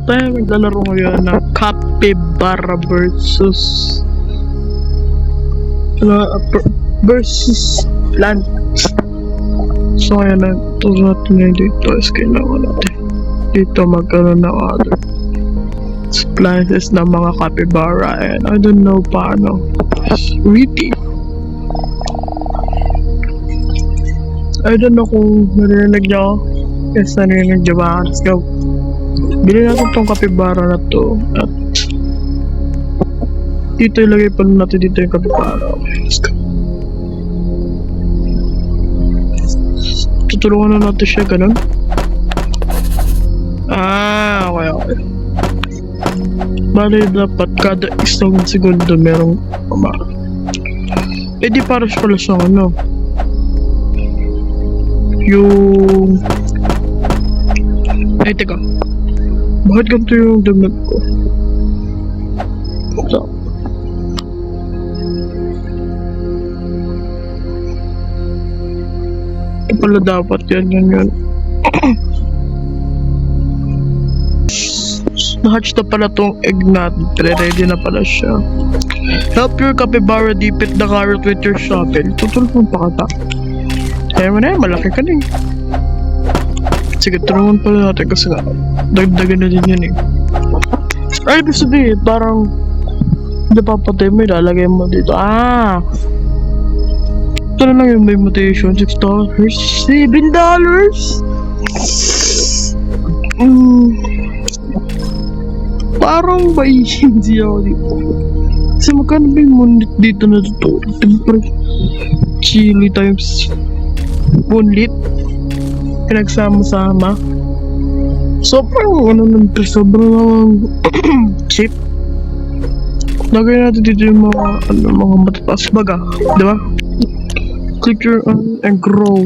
tayo maglalaro ngayon na Capybara versus versus plant. So ngayon na ito natin ngayon dito is kailangan natin dito magkaroon ng other splashes ng mga capybara, and I don't know paano really. I don't know kung narinig nyo. Yes, narinig nyo ba? Let's go. Bili natin tong capybara na to at dito ilagay pa natin dito yung capybara. Okay, let's go. Tutulungan na natin siya, ganun. Okay. Bali dapat kada isang segundo merong di para pala siyang yung teka, bakit ganito yung damit ko? Ito pala dapat yan. Na-hatch na pala tong egg natin. Ready na pala siya. Help your capybara dip it the carrot with your shovel. Tutulog mo pa kata. Kaya mo na yan, malaki ka na eh. Sige, tulungan pala natin kasi na dagdagan na din yan eh. Ay, ibig sabihin, parang hindi papatay mo, ilalagay mo dito. Ito na lang yung may mutation. $6 $7 parang may hindi ako dito. Kasi magkano ba yung munit dito na dito? Siyempre, chili times munit pinagsama-sama. So parang sobrang cheap. Lagay natin dito yung mga matataas baga, diba? Click your and grow.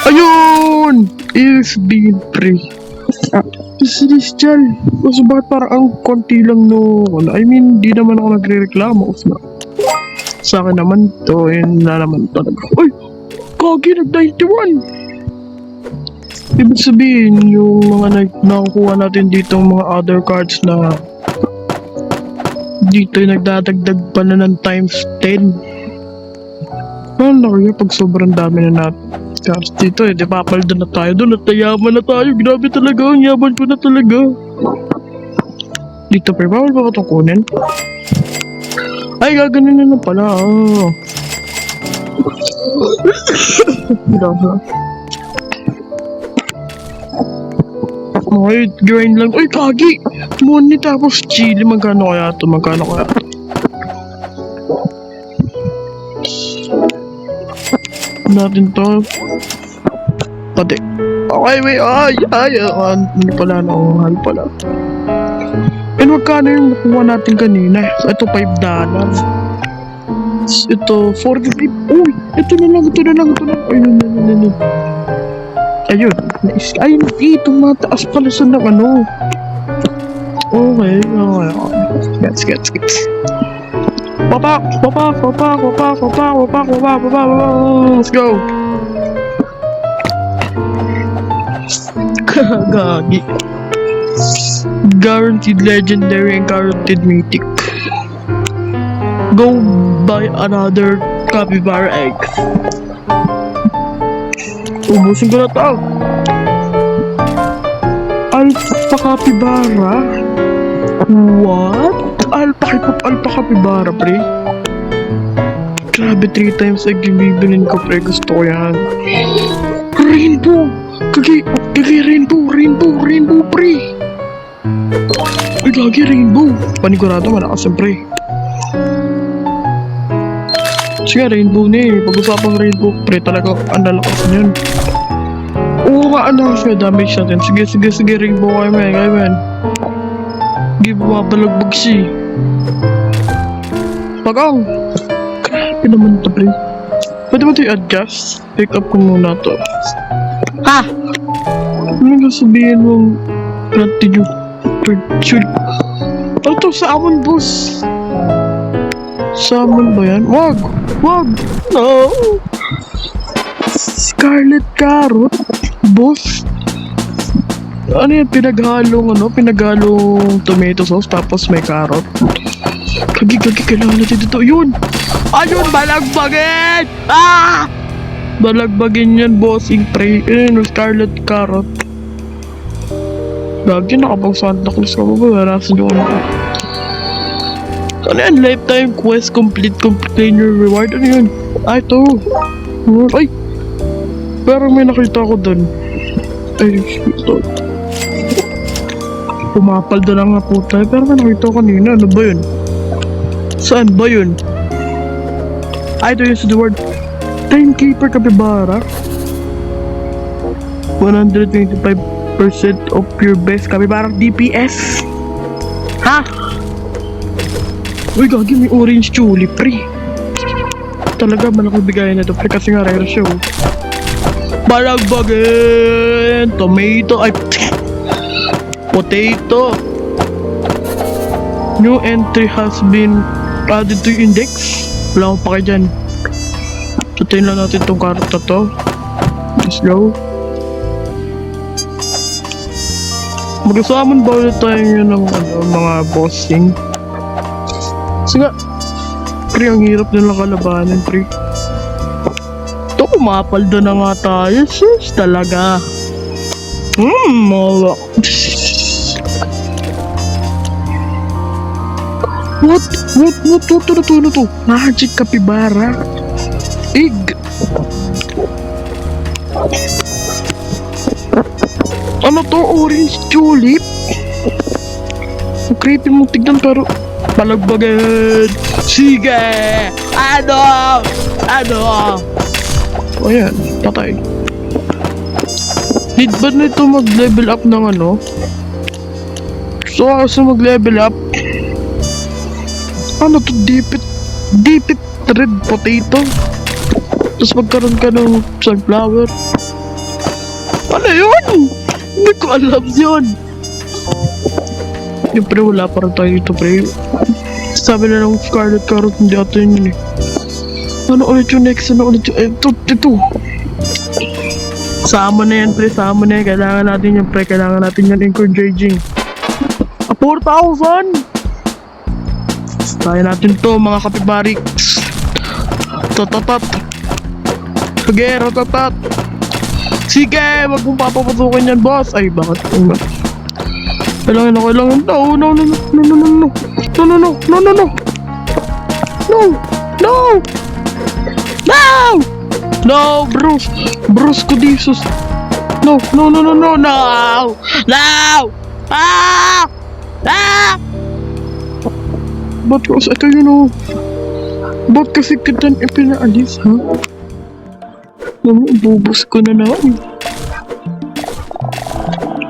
Ayun! Is being free. Celestial. Mas bakit parang ang konti lang I mean, di naman ako nagre-reklamo. Sa akin naman to, na naman talaga. Uy! Kagi, nag-91! Ibig sabihin, yung mga nakukuha natin dito mga other cards na dito yung nagdadagdag pa na ng times 10. Ano kaya pag sobrang dami na natin cards dito di papalda na tayo doon at yaman na tayo. Grabe talaga, ang yaman ko na talaga. Dito pa, bawal ba ko itong kunin? Ay, gaganin na pala. Okay, grind lang. Uy, kagi! Muni tapos chili. Magkano kaya ito? Natin to pati. Okay, wait. Ano pala, mahal pala. And magkano yung nakuha natin kanina? Ito $5. Ito 45. Uy, ito na lang. Ayun, dito mataas pala sa ng Okay. Gets. Papak. Let's go. Kagagi. Guaranteed legendary and guaranteed mythic. Go buy another capybara egg. Ubusin ko na to. Alpha capybara? What? Alpha capybara, pre? Grabe, 3 times egg yung bibilin ko, pre. Gusto ko yan. Rainbow! Kagi rainbow, pre! Ay, gagi, rainbow! Panigurado, malakas yan, pre. Sige, rainbow na eh. Pag-usapang rainbow, pre, talaga ang lalakas niyan. Oo nga, siya, damage natin. Sige, rainbow kayo, man. Give mapalagbag siya. Pagong! Grabe naman ito, pre. Pwede mo ito i-adjust? Pick up ko muna to. Ano sabihin mong continue virtual? Ano to? Salmon, boss? Salmon ba yan? Wag! No! Scarlet Carrot? Boss? Ano yan, pinaghalong tomato sauce tapos may carrot. Kagi, kailangan natin dito. Yun! Ayun, balagbagin! Ah! Balagbagin yan, bossing pre. Scarlet carrot. Lagi nakapag Santa Claus ka ba ba? Narasan yung ano. Ano yan? Lifetime quest complete claim your reward. Ano yun? Ah, ito. Ay! Parang may nakita ko dun. Ay, ito. Pumapalda na nga po tayo. Pero may nakita ko kanina. Ano ba yun? Saan ba yun? Ay, ito yung sa the word. Timekeeper Capybara. 125% of your best Capybara DPS. Ha? Uy, gagi, may orange tulip, pre. Talaga, malaki bigay na ito, pre, kasi nga rare show. Balagbagin! Tomato, ay, potato. New entry has been added to your index. Wala akong pake dyan. Tatayin lang natin itong karta to. Let's go. Mag-asaman ba ulit tayo yun ng mga bossing? Sige. Pre, ang hirap nilang kalabanan, pre. Ito, kumapalda na nga tayo. Sus, talaga. Mawak. What? Ano to? Magic Capybara. Egg. Ano to? Orange tulip? Ang creepy mong tignan pero balagbagin. Sige! Ano? O yan, patay. Need ba nito mag-level up ng ano? So, mag-level up. Ano to? Deep it red potato. Tapos magkaroon ka ng sunflower. Ano yun? Hindi ko alam yun. Yung pre, wala pa rin tayo dito, pre. Sabi na ng scarlet carrot, hindi ato yun eh. Ano ulit yung next? Ito. Sama na yan, pre. Sama na yan. Kailangan natin yan, pre. Kailangan natin yan encouraging. 4,000! Kaya natin to, mga kapibariks. Tatatat. Sige, ratatat. Sige, wag mong papapasukin yan, boss. Ay, bakit? Kailangan. No, Bruce Codisus. No. Ba't kasi ito yun o? Ba't kasi kita ipinaalis, ha? Bubus ko na naman.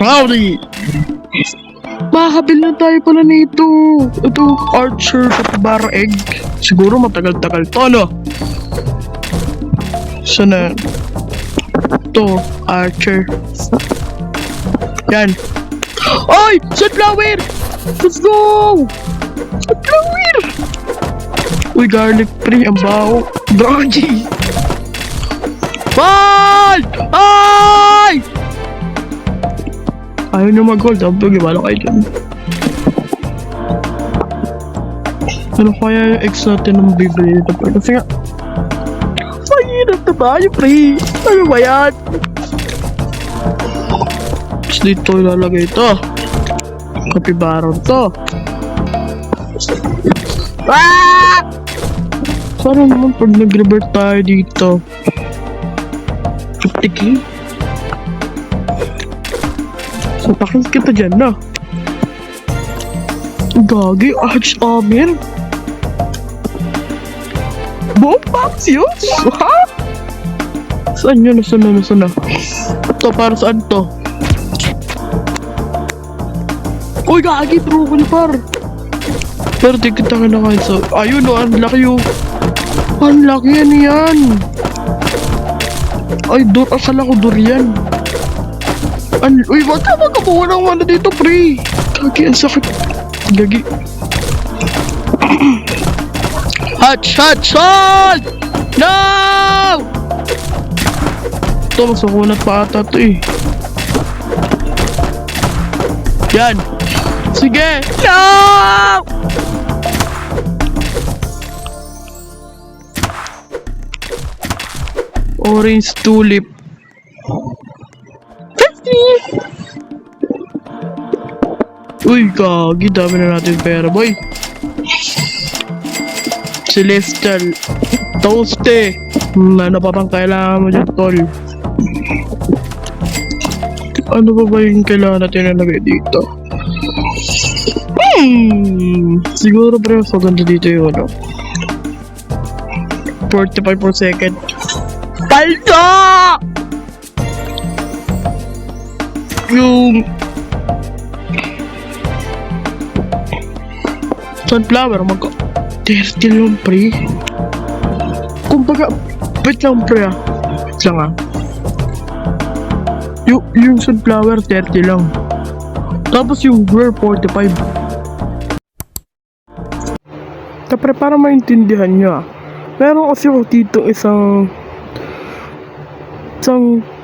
Howdy! Mahabil na tayo pala nito. Ito, Archer Capybara Egg. Siguro matagal-tagal to, ano? Sana. Ito, Archer. Yan. Oy! Sunflower! Let's go! Sunflower! Uy, garlic pre, ang baho. Doggy! Ball! Ay! Ayaw nyo mag-hold. Abdog, wala kayo dyan. Ano kaya yung eggs natin ng bibili dito? Kasi nga, mahirap na tayo, pre. Ano ba yan? Tapos dito ilalagay ito. Capybara to. Ah! Sana naman pag nag-revert tayo dito. Tiki. Satakin kita dyan na. Gagi, Arch Amir. Bombaxius? Ha? Saan yun? Nasaan na? Ito, para saan to? Uy, gagi, broken par. Pero tigit ka na kayo sa... Ayun o, ang laki o. Ang laki yan. Ay, akala ko durian. Uy, wag ka magkabuha ng ano dito, pre. Gagi, ang sakit. Gagi. Hot! No! Ito, masukunat pa ata ito eh. Yan. Sige. No! Orange tulip. 50! Uy, gagi. Dami na natin pera, boy. Celestial. Toasty. Ano pa bang kailangan mo dyan, tol? Ano ba yung kailangan natin nalagay dito? Siguro pre, mas maganda dito yung ano. 45 per second. Paldo! Yung sunflower, 30 lang pre. Kumbaga, wait lang pre ah. Wait lang ah. Yung sunflower 30 lang. Tapos yung were 45. Tapos para maintindihan nyo ah. Meron kasi ako dito isang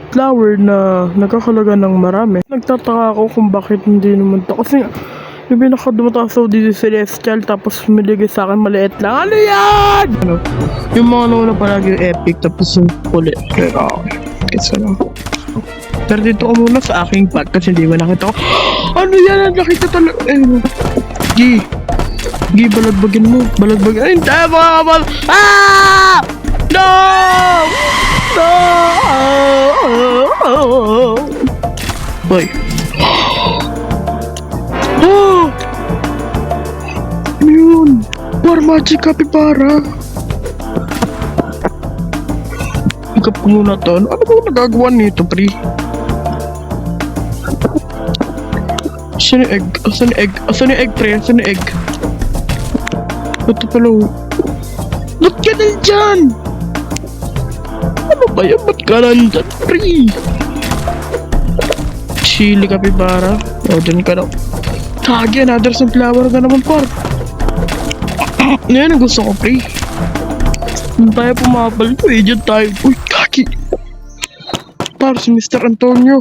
flower na nagkakalaga ng marami. Nagtataka ako kung bakit hindi naman to. Kasi yung pinakadumatasaw dito Celestial tapos miligay sa akin maliit lang. Ano yan? Ano? Yung mga nauna palagi yung epic tapos yung kulit. Pero it's ano. Pero dito ko muna sa aking pack kasi hindi mo nakita ko. Ano yan? Nakita talaga. Gi, balagbagin mo. Balagbagin. Ay, hindi mga kapal. Ah! No! No! Boy. Oh! Ano yun? War magic capybara. Ikap ko muna to. Ano ba nagagawa nito, pre? Asan yung egg? Asan yung egg? Asan yung egg, pre? Asan yung egg? Ito pala. Ba't ka nandyan? Ano ba yan? Ba't ka nandyan, pre? Chili capybara. O, dyan ka na. Kagi, another sunflower ka naman, par. Yan ang gusto ko, pre. Hindi tayo pumapal po, dyan tayo. Uy, kagi. Par, si Mr. Antonio.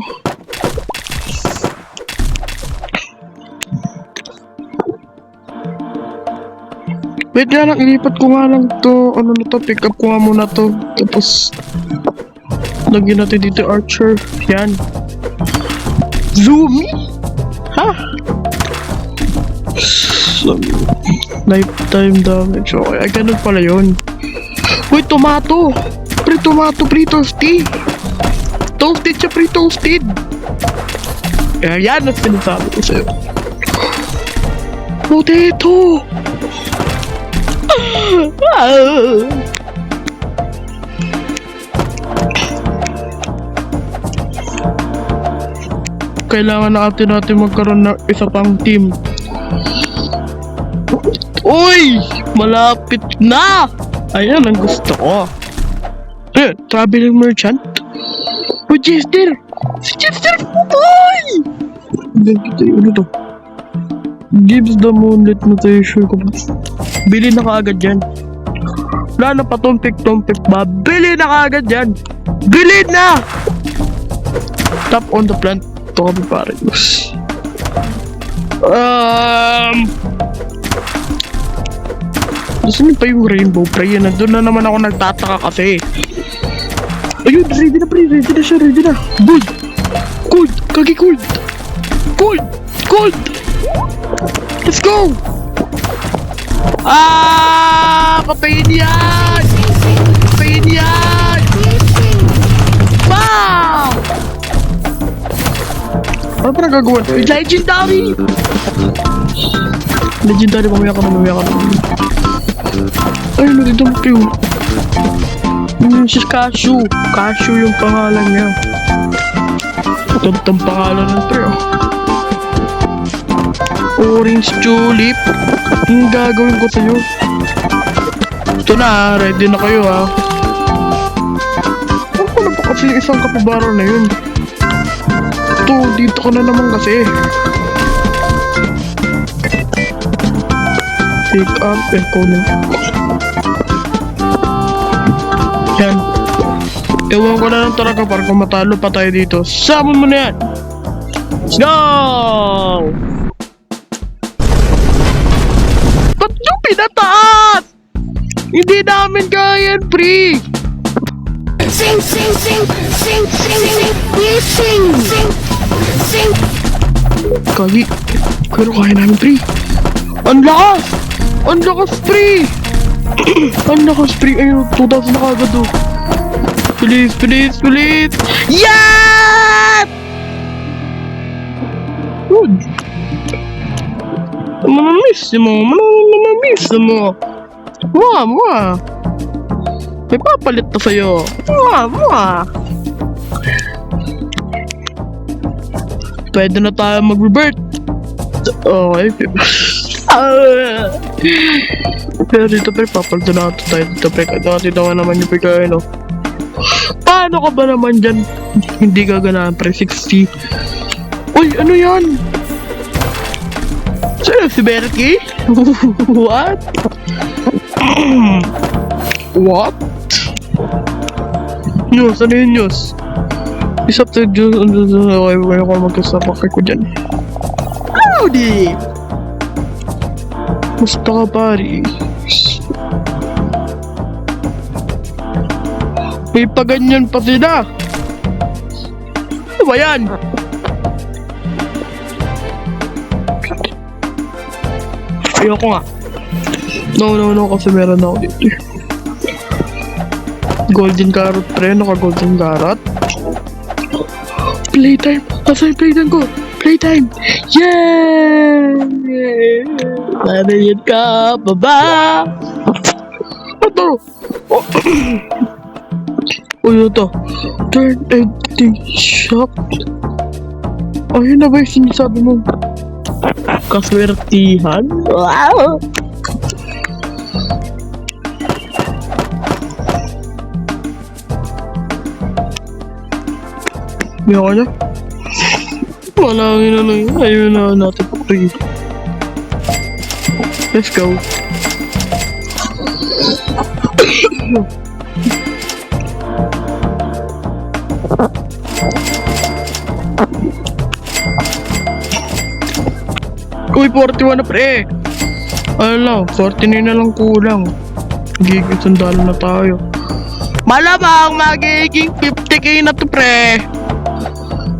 Wait nga lang, ilipat ko nga lang to. Ano na to, pick up ko nga muna to. Tapos, lagyan natin dito archer. Yan. Zoom! Ha? Lifetime damage. Okay, ay ganun pala yun. Uy, tomato! Pre-tomato, pre-toasty! Toasted siya, pre-toasted! Yan ang sinasabi ko sa'yo. Potato! Kailangan natin magkaroon ng isa pang team. Uy! Malapit na! Ayan ang gusto ko. Ayan, traveling merchant. Uy, Chester! Si Chester! Uy! Ano to? Gives the moonlit mutation ko. Bili na kaagad yan. Wala na patumpik-tumpik ba? Bili na kaagad yan. Bili na! Tap on the plant. Ito kami pare. Gusto niyo pa yung rainbow pre? Nandun na naman ako nagtataka kasi. Ayun, ready na pre. Ready na siya. Ready na. Boy! Cold! Kagi cold! Cold! Cold! Let's go! Patayin yan! Patayin yan! Bam! Ano pa nagagawa? Legendary! Legendary, mamaya ka na. Ay, dito mo kayo. Si Cashew. Cashew yung pangalan niya. Matantang pangalan ng pre. Orange tulip. Ang gagawin ko sa'yo. Ito na, ready na kayo ha. Ano pa na ba kasi yung isang capybara na yun? Ito, dito ka na naman kasi. Pick up and kunin. Yan. Ewan ko na lang talaga para kung matalo pa tayo dito. Samon mo na yan! Let's go! Hindi namin kaya yan, pre! Sing, sing, sing, sing, sing, sing, we sing, sing, sing. Kagi, pero kaya namin, pre. Ang lakas! Ang lakas, pre! Ang lakas, pre. Ayun, 2,000 na kagad, oh. Bilis, bilis, bilis! Yan! Good. Mamamiss mo, mamamiss mo. Mwa. May papalit na sa'yo. Mwa. Pwede na tayo mag-revert. Okay. Pero dito pre, papalito na ito tayo dito pre. Dito ka naman yung pagkain, no? Paano ka ba naman dyan? Hindi gaganahan pre, 60. Uy, ano yan? Sino si Berky? What? What? News, ano yung news? Isa to Diyos, okay, ko magkasapakay ko dyan. Howdy! Musta ka pari? May paganyan pa sila! Ano ba yan? Ayoko nga. No, kasi meron ako dito. Golden carrot pre, naka-golden carrot. Playtime! Asa yung playtime ko? Playtime! Yeah! Nanayin ka, baba! Ito! Oh. Uy, ito. Turn empty shop. Ayun na ba yung sinasabi mo? Kaswertihan? Wow! Hindi ako na. Malangin na lang. Ayun na natin pre. Let's go. Uy, 41 na pre. Ano, 49 na lang kulang. Gigit sandalo na tayo. Malamang magiging 50k na to pre.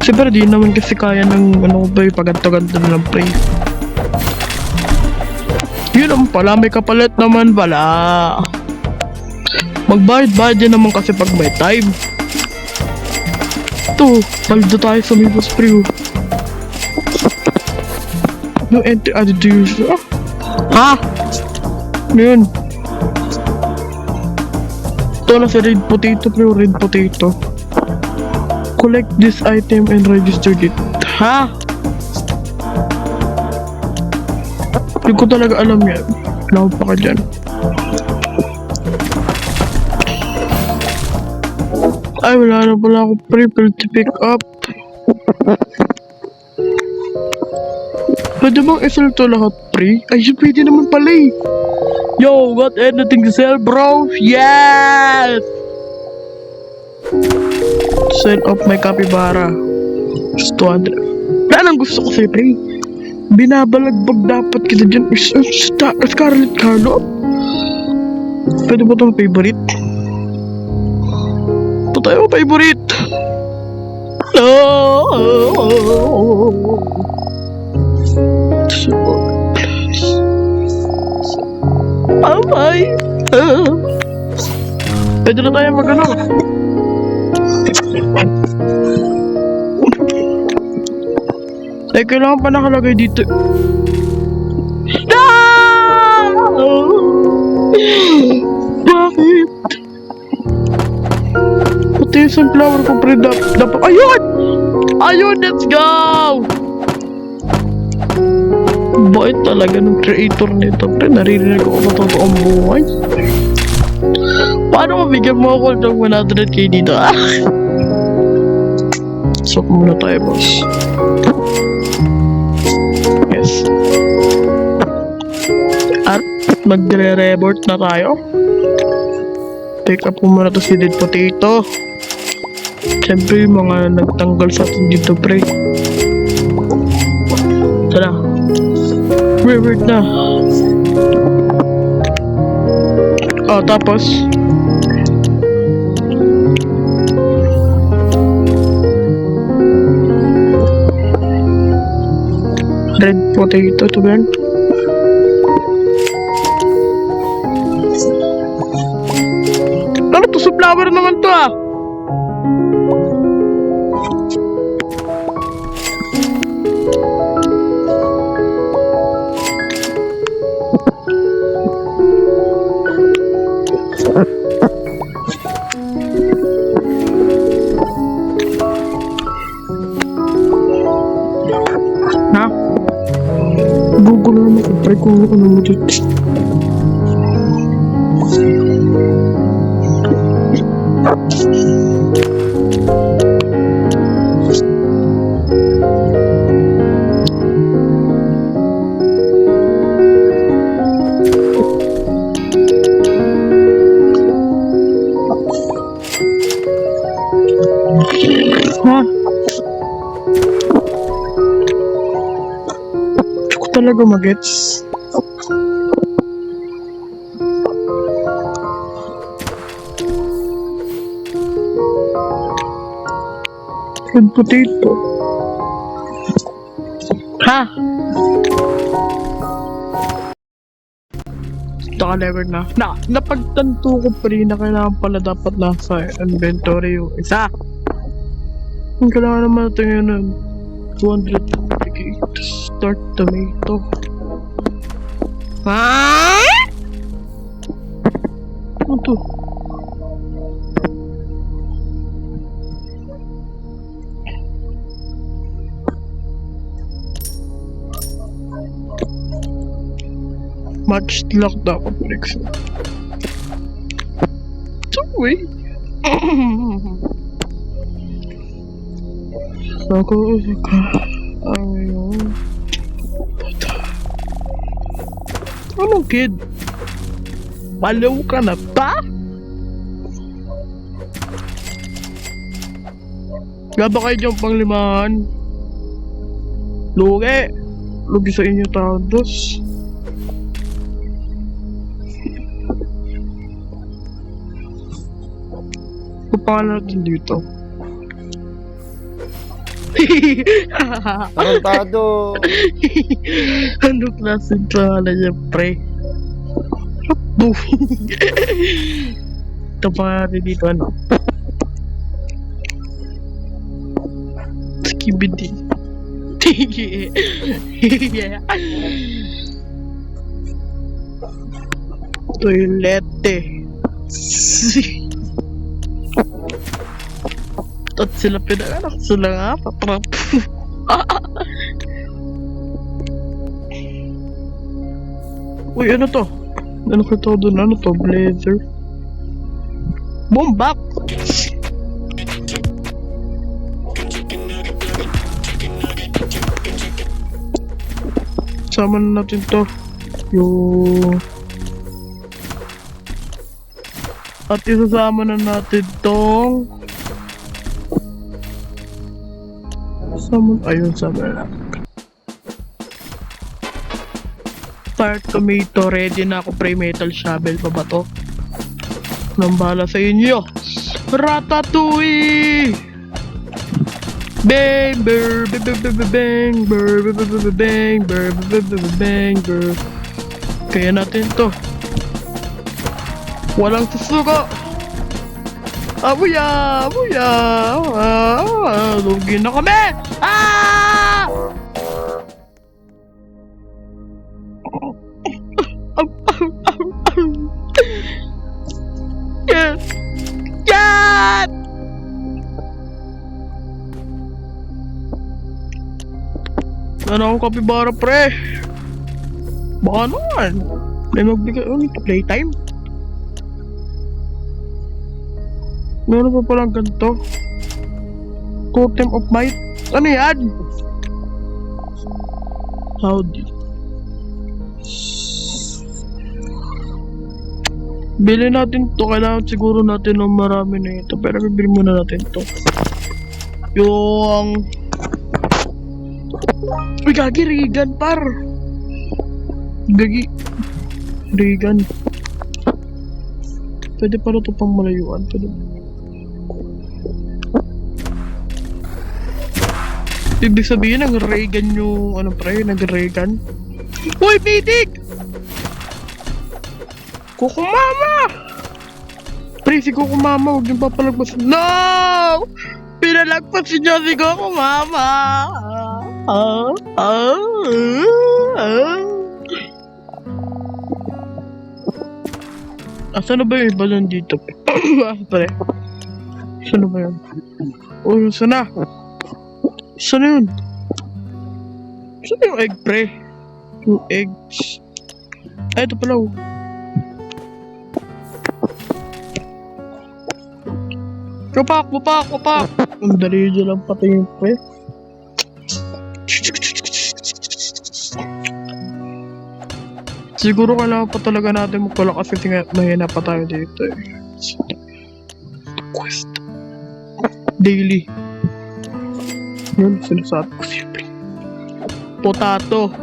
Siyempre di naman kasi kaya ng ano ba yung paganto-ganto na lang pre. Yun naman pala, may kapalit naman pala. Magbayad-bayad yan naman kasi pag may time. Ito, paldo tayo sa may boss pre. No entry added to user. Ha? Ano yun? Ito na sa red potato pre, red potato. Collect this item and register it. Ha? Hindi ko talaga alam yan. Wala pa ka dyan. Ay, wala na pala ako pre-build to pick up. Pwede bang isell to lahat pre? Ay, pwede naman pala eh. Yo, got anything to sell bro? Yes! Sell off my capybara. Just 200. Yan ang gusto ko sa'yo pre. Binabalagbag dapat kita dyan. Scarlet Carlo? Pwede ba itong favorite? Ito tayo favorite. No. Amay. Pwede na tayo mag-ano. Eh, kailangan pa nakalagay dito. No! Bakit? Pati yung sunflower ko pre dapat. Ayun! Ayun, let's go! Bait talaga ng creator nito pre. Naririnig ako sa totoong buhay. Paano mabigyan mo ako ng 100k dito? Swap muna tayo boss. Yes. At magre-rebort na tayo. Take up mo muna to si dead potato. Siyempre yung mga nagtanggal sa atin dito pre. Tara. Revert na. Oh, tapos? Red potato to ba yan? Ano to? Sunflower naman to ah! Ha? Google naman ko pre kung ano mo dito. Ha? Hindi ko talaga magets. Red potato. Ha? Naka-lever na. Napagtanto ko pa rin na kailangan pala dapat nasa inventory yung isa. Ang kailangan naman natin yun ng 258 start tomato. Ha? Ano to? Match lock dapat next. So wait. Ako ka. Ayun. Anong kid? Balaw ka na ba? Gaba kayo dyan pang limahan. Lugi. Lugi sa inyo todos. Papangalan natin dito. Tarantado. Ano klaseng pangalan niya, pre? Boom. Ito pa natin dito, ano? Skibidi. Toilette. At sila pinaganak sila nga, patrap. Uy, ano to? Ano ko to doon? Ano to? Blazer? Bombak! Sama na natin to. Yung... At isasama na natin tong... Ayun, sama na. Start tomato, ready na ako pre. Metal shovel pa ba to? Nang bala sa inyo. Ratatouille! Bang, burr, bang, burr, bang, burr, bang, burr. Kaya natin to. Walang susuko! Abuya! Abuya! Lugi na kami! Ah! Yes! Yes! Ano akong kapibara, pre? Baka naman. May magbigay ulit playtime. Meron pa palang ganito. Totem of Might. Ano yan? Howdy. Bili natin to. Kailangan siguro natin ng marami na ito. Pero bibili muna natin to. Yung... Uy, gagi, Regan, par. Gagi. Regan. Pwede pala ito pang malayuan. Pwede. Ibig sabihin, nag-Reagan yung, ano pre, nag-Reagan. Uy, Bidig! Kukumama! Pre, si Kukumama, huwag niyong papalagpasin. No! Pinalagpasin niyo si Kukumama! Asan na ba yung iba dyan dito? Pre. Saan na ba yun? Oh, saan na? Saan na yun? Saan yung egg, pre? 2 eggs. Ay, ito pala, oh. Kapak! Ang dali dyan lang pati yung pre. Siguro kailangan pa talaga natin magpalakas kasi mahina pa tayo dito eh. Quest. Daily. Yun, sinasabi ko siyempre. Potato.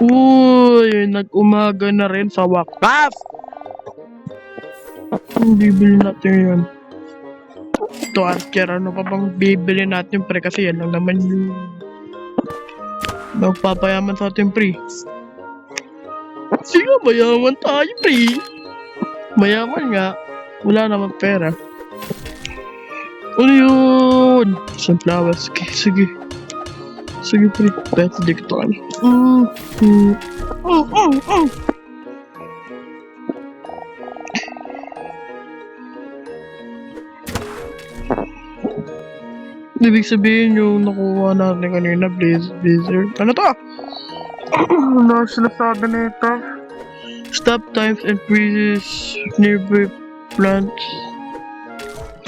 Uy, nag-umaga na rin sa wakas. Bibili natin yun. Ito, Archer, ano pa bang bibili natin pre? Kasi yan lang naman yung magpapayaman sa atin pre. Sige, mayaman tayo pre. Mayaman nga. Wala naman pera. Ano yun? Sunflowers. Sige. Sige pre. Pwede di ko ano. Ibig sabihin yung nakuha natin kanina, Blizzard. Ano to? Ano sinasabi na ito? Stop times increases nearby plants.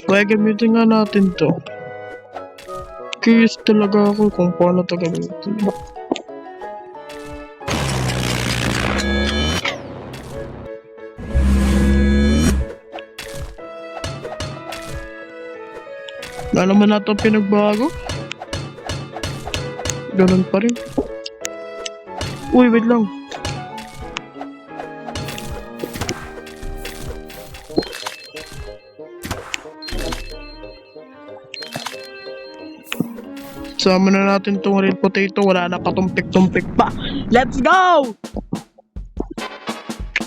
Kaya gamitin nga natin to. Curious talaga ako kung paano to gamitin. Wala naman natin pinagbago. Ganun pa rin. Uy, wait lang. Sama na natin tong red potato. Wala na katumpik-tumpik pa. Let's go!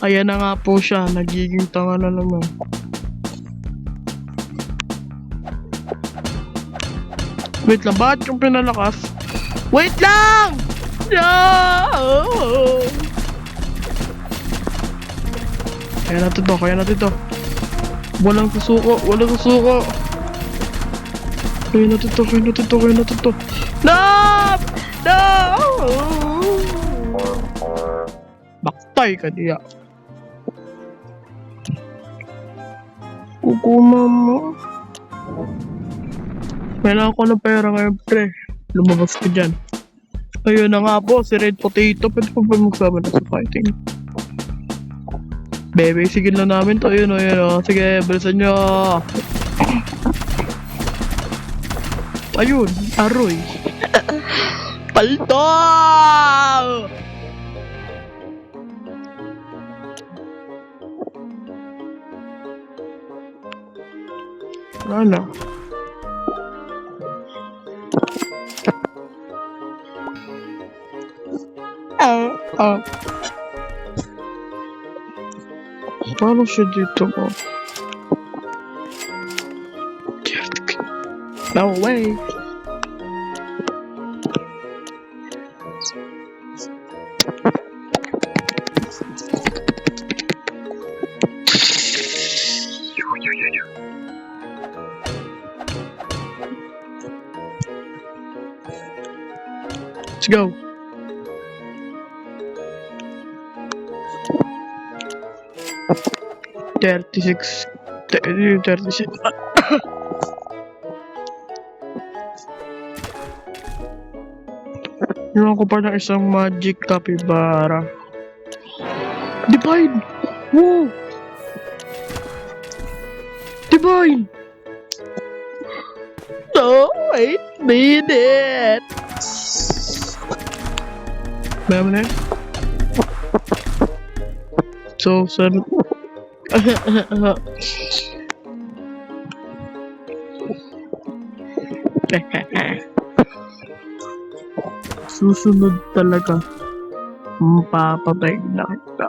Ayan na nga po siya. Nagiging tanga na naman. Wait lang, bakit yung pinalakas? Wait lang! No! Kaya natin to. Walang susuko. Kaya natin to. No! No! Baktay ka diya. Kukumama. Kailangan ko ng pera ngayon, pre. Lumabas ko dyan. Ayun na nga po, si Red Potato. Pwede pa ba magsama na sa fighting? Bebe, sigil na namin to. Ayun o. Sige, bilisan nyo. Ayun, aroy. Palto! Wala. Paano siya dito mo? No way! Let's go! $36. Iwan ko pa ng isang magic capybara. Divine! Whoa! Divine! No, wait a minute! Bayaman na yun? So, saan? Susunod talaga. Papatay na kita.